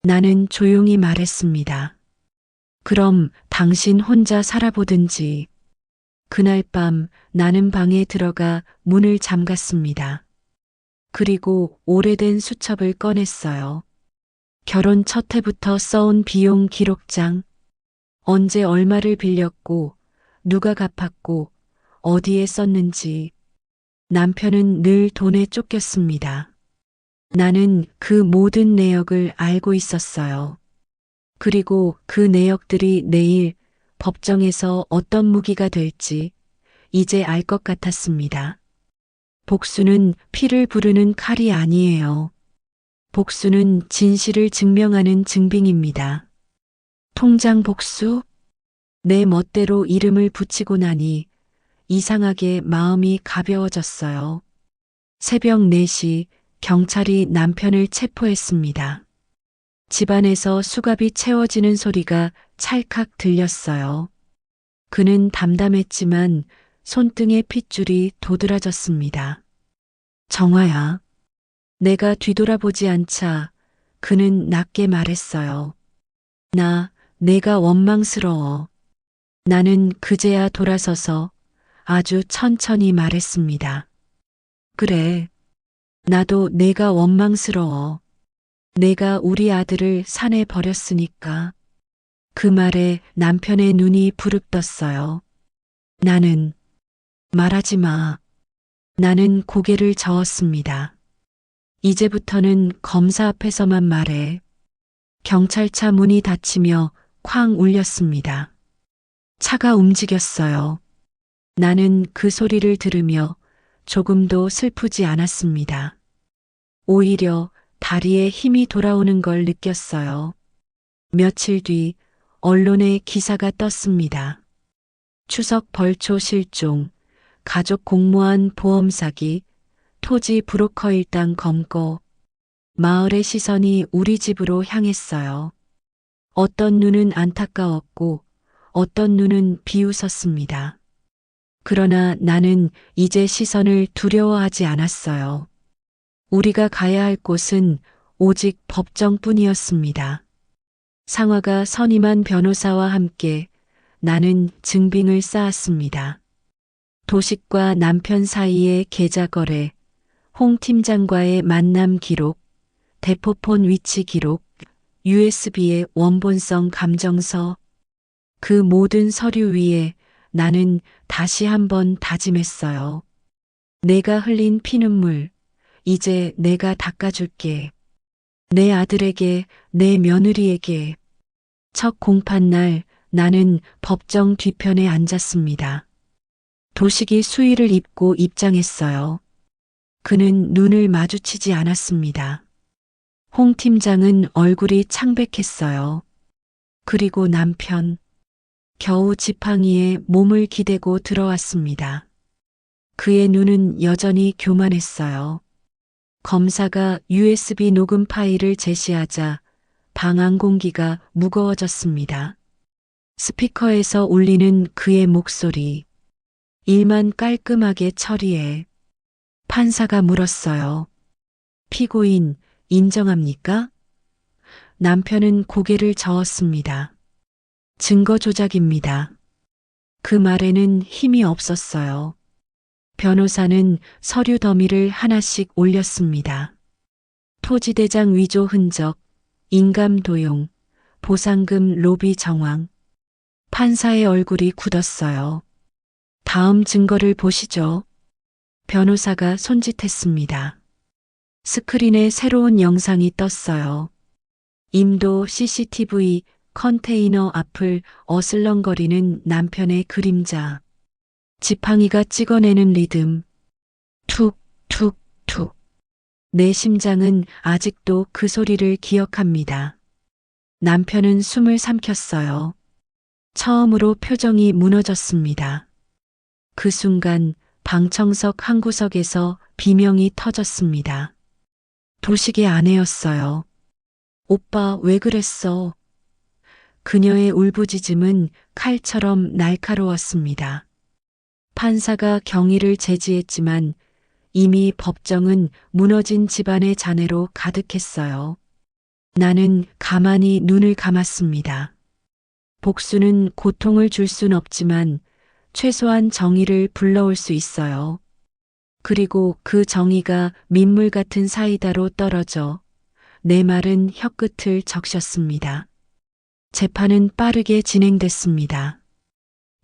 나는 조용히 말했습니다. 그럼 당신 혼자 살아보든지. 그날 밤 나는 방에 들어가 문을 잠갔습니다. 그리고 오래된 수첩을 꺼냈어요. 결혼 첫 해부터 써온 비용 기록장. 언제 얼마를 빌렸고, 누가 갚았고, 어디에 썼는지. 남편은 늘 돈에 쫓겼습니다. 나는 그 모든 내역을 알고 있었어요. 그리고 그 내역들이 내일 법정에서 어떤 무기가 될지 이제 알 것 같았습니다. 복수는 피를 부르는 칼이 아니에요. 복수는 진실을 증명하는 증빙입니다. 통장 복수? 내 멋대로 이름을 붙이고 나니 이상하게 마음이 가벼워졌어요. 새벽 4시 경찰이 남편을 체포했습니다. 집안에서 수갑이 채워지는 소리가 찰칵 들렸어요. 그는 담담했지만 손등의 핏줄이 도드라졌습니다. 정화야. 내가 뒤돌아보지 않자 그는 낮게 말했어요. 내가 원망스러워. 나는 그제야 돌아서서 아주 천천히 말했습니다. 그래. 나도 내가 원망스러워. 내가 우리 아들을 산에 버렸으니까. 그 말에 남편의 눈이 부릅떴어요. 나는 말하지 마. 나는 고개를 저었습니다. 이제부터는 검사 앞에서만 말해. 경찰차 문이 닫히며 쾅 울렸습니다. 차가 움직였어요. 나는 그 소리를 들으며 조금도 슬프지 않았습니다. 오히려 다리에 힘이 돌아오는 걸 느꼈어요. 며칠 뒤 언론에 기사가 떴습니다. 추석 벌초 실종, 가족 공모한 보험 사기, 토지 브로커 일당 검거. 마을의 시선이 우리 집으로 향했어요. 어떤 눈은 안타까웠고 어떤 눈은 비웃었습니다. 그러나 나는 이제 시선을 두려워하지 않았어요. 우리가 가야 할 곳은 오직 법정뿐이었습니다. 상화가 선임한 변호사와 함께 나는 증빙을 쌓았습니다. 도식과 남편 사이의 계좌 거래, 홍 팀장과의 만남 기록, 대포폰 위치 기록, USB의 원본성 감정서. 그 모든 서류 위에 나는 다시 한번 다짐했어요. 내가 흘린 피눈물, 이제 내가 닦아줄게. 내 아들에게, 내 며느리에게. 첫 공판날 나는 법정 뒤편에 앉았습니다. 도식이 수의를 입고 입장했어요. 그는 눈을 마주치지 않았습니다. 홍 팀장은 얼굴이 창백했어요. 그리고 남편, 겨우 지팡이에 몸을 기대고 들어왔습니다. 그의 눈은 여전히 교만했어요. 검사가 USB 녹음 파일을 제시하자 방 안 공기가 무거워졌습니다. 스피커에서 울리는 그의 목소리. 일만 깔끔하게 처리해. 판사가 물었어요. 피고인 인정합니까? 남편은 고개를 저었습니다. 증거 조작입니다. 그 말에는 힘이 없었어요. 변호사는 서류 더미를 하나씩 올렸습니다. 토지대장 위조 흔적, 인감 도용, 보상금 로비 정황. 판사의 얼굴이 굳었어요. 다음 증거를 보시죠. 변호사가 손짓했습니다. 스크린에 새로운 영상이 떴어요. 임도 CCTV 컨테이너 앞을 어슬렁거리는 남편의 그림자. 지팡이가 찍어내는 리듬. 툭, 툭, 툭. 내 심장은 아직도 그 소리를 기억합니다. 남편은 숨을 삼켰어요. 처음으로 표정이 무너졌습니다. 그 순간 방청석 한 구석에서 비명이 터졌습니다. 도식의 아내였어요. 오빠 왜 그랬어? 그녀의 울부짖음은 칼처럼 날카로웠습니다. 판사가 경위를 제지했지만 이미 법정은 무너진 집안의 잔해로 가득했어요. 나는 가만히 눈을 감았습니다. 복수는 고통을 줄 순 없지만 최소한 정의를 불러올 수 있어요. 그리고 그 정의가 민물 같은 사이다로 떨어져 내 마른 혀끝을 적셨습니다. 재판은 빠르게 진행됐습니다.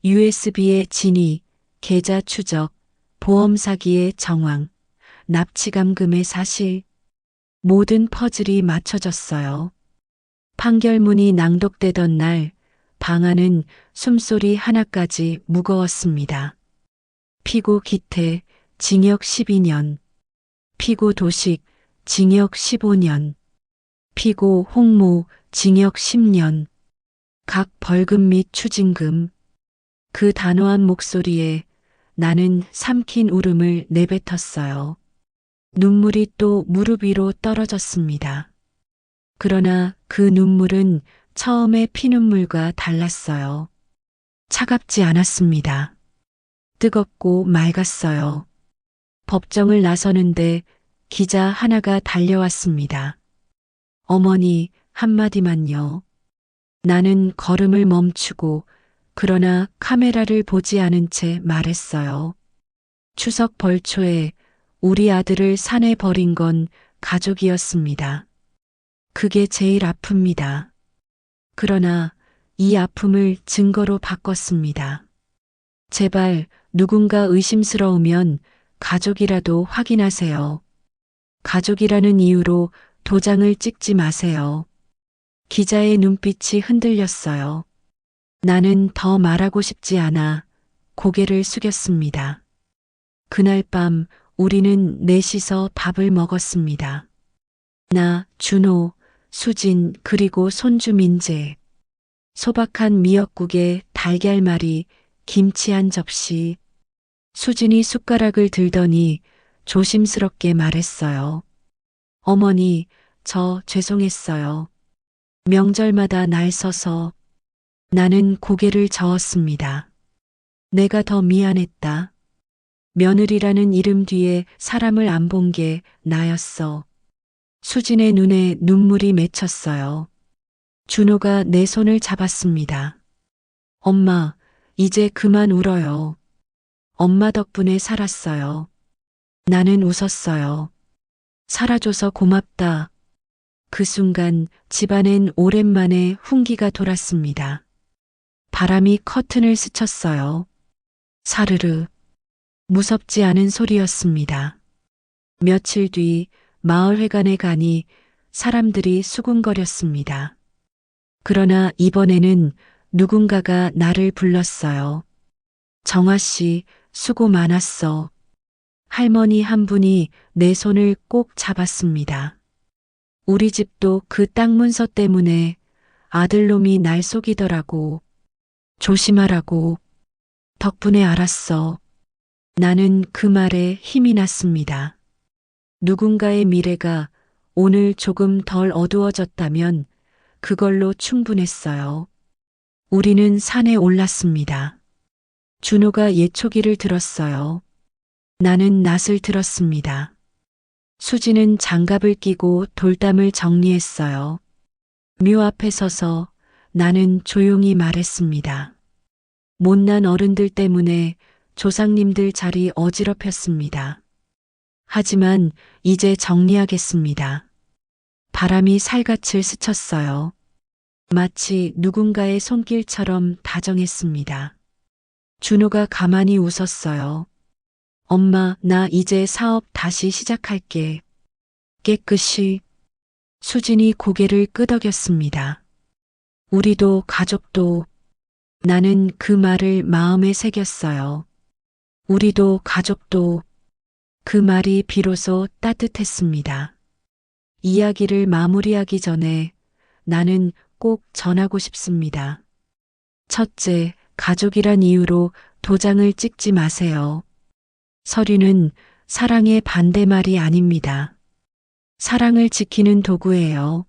USB의 진위, 계좌 추적, 보험 사기의 정황, 납치감금의 사실, 모든 퍼즐이 맞춰졌어요. 판결문이 낭독되던 날, 방 안은 숨소리 하나까지 무거웠습니다. 피고 기태, 징역 12년. 피고 도식, 징역 15년. 피고 홍모, 징역 10년. 각 벌금 및 추징금. 그 단호한 목소리에 나는 삼킨 울음을 내뱉었어요. 눈물이 또 무릎 위로 떨어졌습니다. 그러나 그 눈물은 처음의 피눈물과 달랐어요. 차갑지 않았습니다. 뜨겁고 맑았어요. 법정을 나서는데 기자 하나가 달려왔습니다. 어머니, 한마디만요. 나는 걸음을 멈추고 그러나 카메라를 보지 않은 채 말했어요. 추석 벌초에 우리 아들을 산에 버린 건 가족이었습니다. 그게 제일 아픕니다. 그러나 이 아픔을 증거로 바꿨습니다. 제발 누군가 의심스러우면 가족이라도 확인하세요. 가족이라는 이유로 도장을 찍지 마세요. 기자의 눈빛이 흔들렸어요. 나는 더 말하고 싶지 않아 고개를 숙였습니다. 그날 밤 우리는 넷이서 밥을 먹었습니다. 나, 준호, 수진, 그리고 손주 민재. 소박한 미역국에 달걀말이, 김치 한 접시. 수진이 숟가락을 들더니 조심스럽게 말했어요. 어머니, 저 죄송했어요. 명절마다 날 서서. 나는 고개를 저었습니다. 내가 더 미안했다. 며느리라는 이름 뒤에 사람을 안 본 게 나였어. 수진의 눈에 눈물이 맺혔어요. 준호가 내 손을 잡았습니다. 엄마, 이제 그만 울어요. 엄마 덕분에 살았어요. 나는 웃었어요. 살아줘서 고맙다. 그 순간 집안엔 오랜만에 훈기가 돌았습니다. 바람이 커튼을 스쳤어요. 사르르. 무섭지 않은 소리였습니다. 며칠 뒤 마을회관에 가니 사람들이 수군거렸습니다. 그러나 이번에는 누군가가 나를 불렀어요. 정아 씨, 수고 많았어. 할머니 한 분이 내 손을 꼭 잡았습니다. 우리 집도 그 땅 문서 때문에 아들놈이 날 속이더라고. 조심하라고. 덕분에 알았어. 나는 그 말에 힘이 났습니다. 누군가의 미래가 오늘 조금 덜 어두워졌다면 그걸로 충분했어요. 우리는 산에 올랐습니다. 준호가 예초기를 들었어요. 나는 낫을 들었습니다. 수지는 장갑을 끼고 돌담을 정리했어요. 묘 앞에 서서 나는 조용히 말했습니다. 못난 어른들 때문에 조상님들 자리 어지럽혔습니다. 하지만 이제 정리하겠습니다. 바람이 살갗을 스쳤어요. 마치 누군가의 손길처럼 다정했습니다. 준호가 가만히 웃었어요. 엄마, 나 이제 사업 다시 시작할게. 깨끗이. 수진이 고개를 끄덕였습니다. 우리도 가족도. 나는 그 말을 마음에 새겼어요. 우리도 가족도. 그 말이 비로소 따뜻했습니다. 이야기를 마무리하기 전에 나는 꼭 전하고 싶습니다. 첫째, 가족이란 이유로 도장을 찍지 마세요. 서류는 사랑의 반대말이 아닙니다. 사랑을 지키는 도구예요.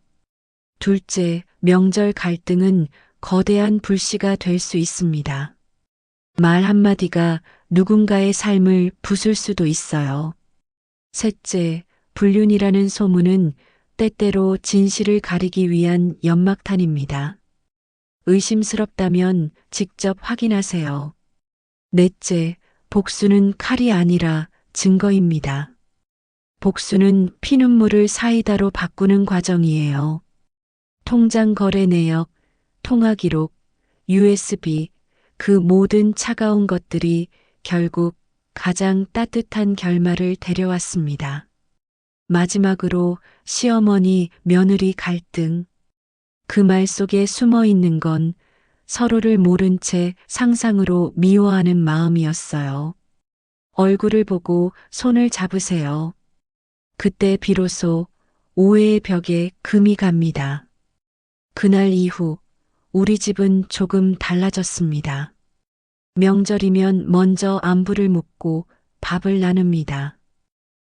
둘째, 명절 갈등은 거대한 불씨가 될 수 있습니다. 말 한마디가 누군가의 삶을 부술 수도 있어요. 셋째, 불륜이라는 소문은 때때로 진실을 가리기 위한 연막탄입니다. 의심스럽다면 직접 확인하세요. 넷째, 복수는 칼이 아니라 증거입니다. 복수는 피눈물을 사이다로 바꾸는 과정이에요. 통장 거래 내역, 통화 기록, USB, 그 모든 차가운 것들이 결국 가장 따뜻한 결말을 데려왔습니다. 마지막으로 시어머니, 며느리 갈등. 그 말 속에 숨어 있는 건 서로를 모른 채 상상으로 미워하는 마음이었어요. 얼굴을 보고 손을 잡으세요. 그때 비로소 오해의 벽에 금이 갑니다. 그날 이후 우리 집은 조금 달라졌습니다. 명절이면 먼저 안부를 묻고 밥을 나눕니다.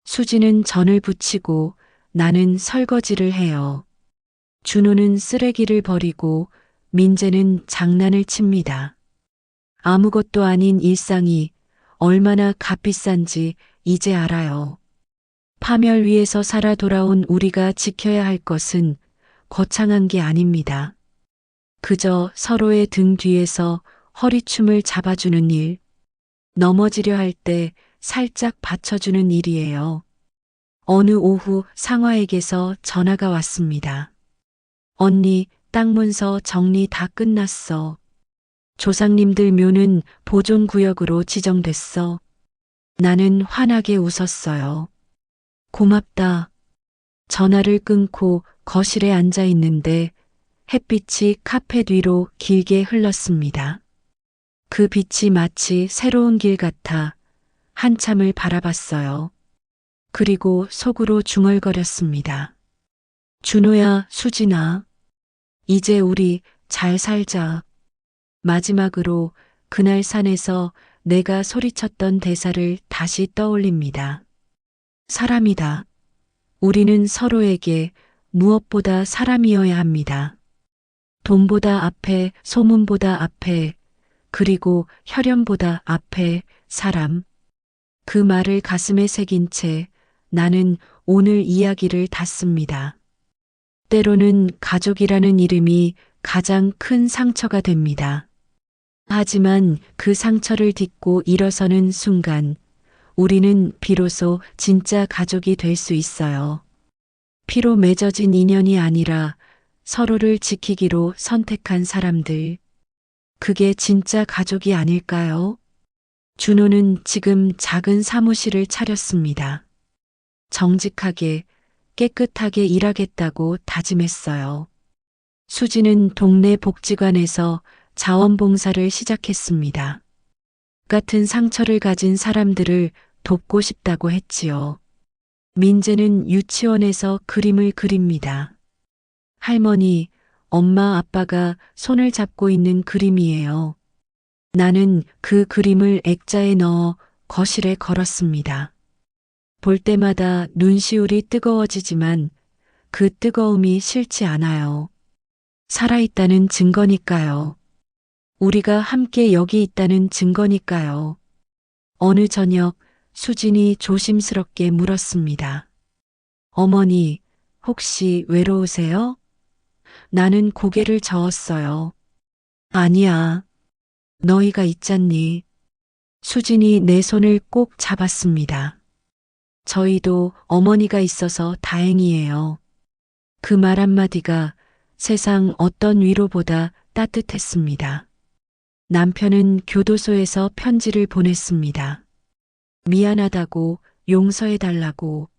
수지는 전을 부치고 나는 설거지를 해요. 준호는 쓰레기를 버리고 민재는 장난을 칩니다. 아무것도 아닌 일상이 얼마나 값비싼지 이제 알아요. 파멸 위에서 살아 돌아온 우리가 지켜야 할 것은 거창한 게 아닙니다. 그저 서로의 등 뒤에서 허리춤을 잡아주는 일, 넘어지려 할 때 살짝 받쳐주는 일이에요. 어느 오후 상화에게서 전화가 왔습니다. 언니, 땅 문서 정리 다 끝났어. 조상님들 묘는 보존구역으로 지정됐어. 나는 환하게 웃었어요. 고맙다. 전화를 끊고 거실에 앉아 있는데 햇빛이 카페 뒤로 길게 흘렀습니다. 그 빛이 마치 새로운 길 같아 한참을 바라봤어요. 그리고 속으로 중얼거렸습니다. 준호야, 수진아. 이제 우리 잘 살자. 마지막으로 그날 산에서 내가 소리쳤던 대사를 다시 떠올립니다. 사람이다. 우리는 서로에게 무엇보다 사람이어야 합니다. 돈보다 앞에, 소문보다 앞에, 그리고 혈연보다 앞에 사람. 그 말을 가슴에 새긴 채 나는 오늘 이야기를 닫습니다. 때로는 가족이라는 이름이 가장 큰 상처가 됩니다. 하지만 그 상처를 딛고 일어서는 순간 우리는 비로소 진짜 가족이 될 수 있어요. 피로 맺어진 인연이 아니라 서로를 지키기로 선택한 사람들. 그게 진짜 가족이 아닐까요? 준호는 지금 작은 사무실을 차렸습니다. 정직하게, 깨끗하게 일하겠다고 다짐했어요. 수지는 동네 복지관에서 자원봉사를 시작했습니다. 같은 상처를 가진 사람들을 돕고 싶다고 했지요. 민재는 유치원에서 그림을 그립니다. 할머니, 엄마, 아빠가 손을 잡고 있는 그림이에요. 나는 그 그림을 액자에 넣어 거실에 걸었습니다. 볼 때마다 눈시울이 뜨거워지지만 그 뜨거움이 싫지 않아요. 살아있다는 증거니까요. 우리가 함께 여기 있다는 증거니까요. 어느 저녁 수진이 조심스럽게 물었습니다. 어머니, 혹시 외로우세요? 나는 고개를 저었어요. 아니야. 너희가 있잖니. 수진이 내 손을 꼭 잡았습니다. 저희도 어머니가 있어서 다행이에요. 그 말 한마디가 세상 어떤 위로보다 따뜻했습니다. 남편은 교도소에서 편지를 보냈습니다. 미안하다고, 용서해달라고.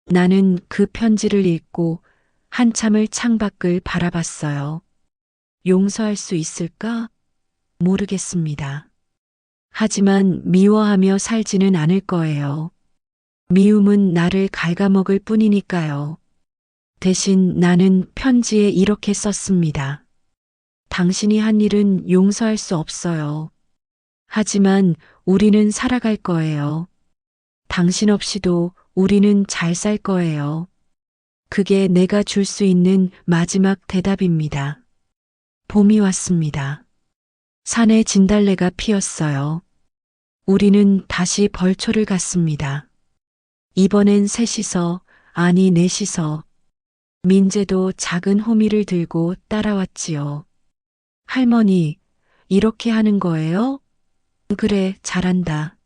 나는 그 편지를 읽고 한참을 창밖을 바라봤어요. 용서할 수 있을까? 모르겠습니다. 하지만 미워하며 살지는 않을 거예요. 미움은 나를 갉아먹을 뿐이니까요. 대신 나는 편지에 이렇게 썼습니다. 당신이 한 일은 용서할 수 없어요. 하지만 우리는 살아갈 거예요. 당신 없이도 우리는 잘 살 거예요. 그게 내가 줄 수 있는 마지막 대답입니다. 봄이 왔습니다. 산에 진달래가 피었어요. 우리는 다시 벌초를 갔습니다. 이번엔 셋이서, 아니 넷이서. 민재도 작은 호미를 들고 따라왔지요. 할머니, 이렇게 하는 거예요? 그래, 잘한다.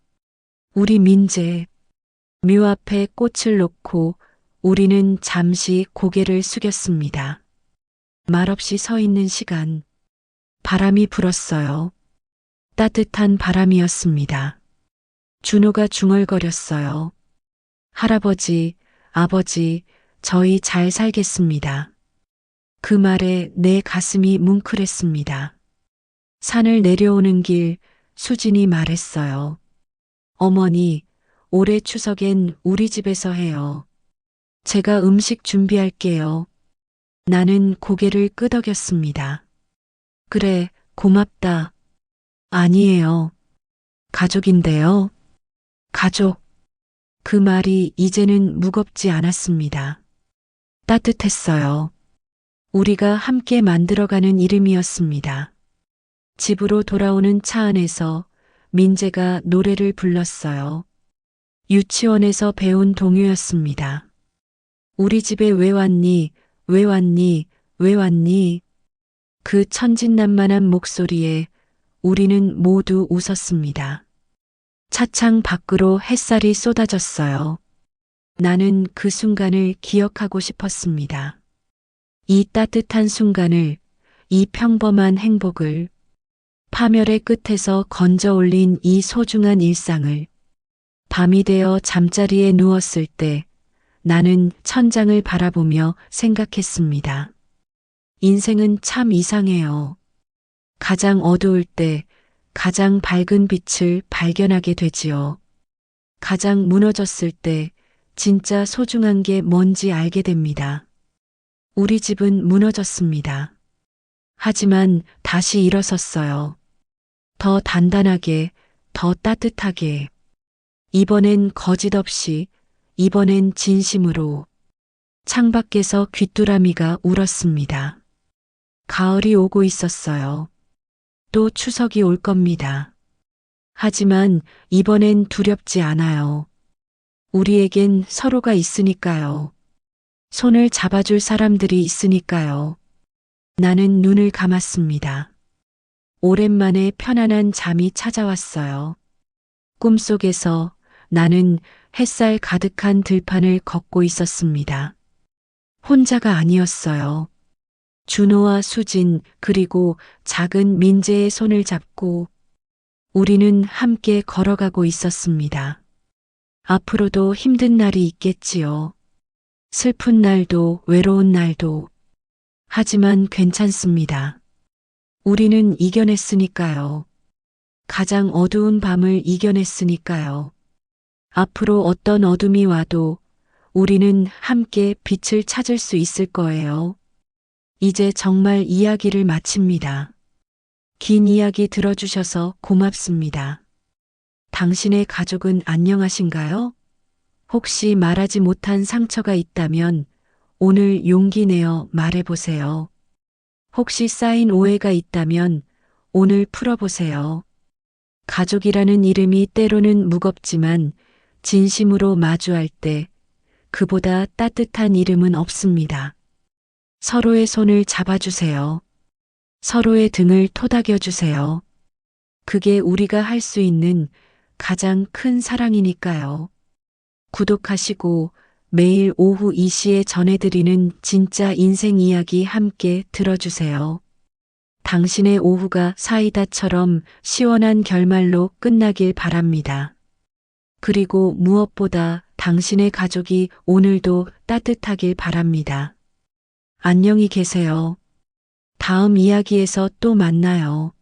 우리 민재. 묘 앞에 꽃을 놓고 우리는 잠시 고개를 숙였습니다. 말없이 서 있는 시간. 바람이 불었어요. 따뜻한 바람이었습니다. 준호가 중얼거렸어요. 할아버지, 아버지, 저희 잘 살겠습니다. 그 말에 내 가슴이 뭉클했습니다. 산을 내려오는 길 수진이 말했어요. 어머니, 올해 추석엔 우리 집에서 해요. 제가 음식 준비할게요. 나는 고개를 끄덕였습니다. 그래, 고맙다. 아니에요. 가족인데요. 가족. 그 말이 이제는 무겁지 않았습니다. 따뜻했어요. 우리가 함께 만들어가는 이름이었습니다. 집으로 돌아오는 차 안에서 민재가 노래를 불렀어요. 유치원에서 배운 동요였습니다. 우리 집에 왜 왔니, 왜 왔니, 왜 왔니? 그 천진난만한 목소리에 우리는 모두 웃었습니다. 차창 밖으로 햇살이 쏟아졌어요. 나는 그 순간을 기억하고 싶었습니다. 이 따뜻한 순간을, 이 평범한 행복을, 파멸의 끝에서 건져 올린 이 소중한 일상을, 밤이 되어 잠자리에 누웠을 때 나는 천장을 바라보며 생각했습니다. 인생은 참 이상해요. 가장 어두울 때 가장 밝은 빛을 발견하게 되지요. 가장 무너졌을 때 진짜 소중한 게 뭔지 알게 됩니다. 우리 집은 무너졌습니다. 하지만 다시 일어섰어요. 더 단단하게, 더 따뜻하게. 이번엔 거짓 없이, 이번엔 진심으로. 창밖에서 귀뚜라미가 울었습니다. 가을이 오고 있었어요. 또 추석이 올 겁니다. 하지만 이번엔 두렵지 않아요. 우리에겐 서로가 있으니까요. 손을 잡아줄 사람들이 있으니까요. 나는 눈을 감았습니다. 오랜만에 편안한 잠이 찾아왔어요. 꿈속에서 나는 햇살 가득한 들판을 걷고 있었습니다. 혼자가 아니었어요. 준호와 수진 그리고 작은 민재의 손을 잡고 우리는 함께 걸어가고 있었습니다. 앞으로도 힘든 날이 있겠지요. 슬픈 날도 외로운 날도. 하지만 괜찮습니다. 우리는 이겨냈으니까요. 가장 어두운 밤을 이겨냈으니까요. 앞으로 어떤 어둠이 와도 우리는 함께 빛을 찾을 수 있을 거예요. 이제 정말 이야기를 마칩니다. 긴 이야기 들어주셔서 고맙습니다. 당신의 가족은 안녕하신가요? 혹시 말하지 못한 상처가 있다면 오늘 용기 내어 말해보세요. 혹시 쌓인 오해가 있다면 오늘 풀어보세요. 가족이라는 이름이 때로는 무겁지만 진심으로 마주할 때 그보다 따뜻한 이름은 없습니다. 서로의 손을 잡아주세요. 서로의 등을 토닥여주세요. 그게 우리가 할 수 있는 가장 큰 사랑이니까요. 구독하시고 매일 오후 2시에 전해드리는 진짜 인생 이야기 함께 들어주세요. 당신의 오후가 사이다처럼 시원한 결말로 끝나길 바랍니다. 그리고 무엇보다 당신의 가족이 오늘도 따뜻하길 바랍니다. 안녕히 계세요. 다음 이야기에서 또 만나요.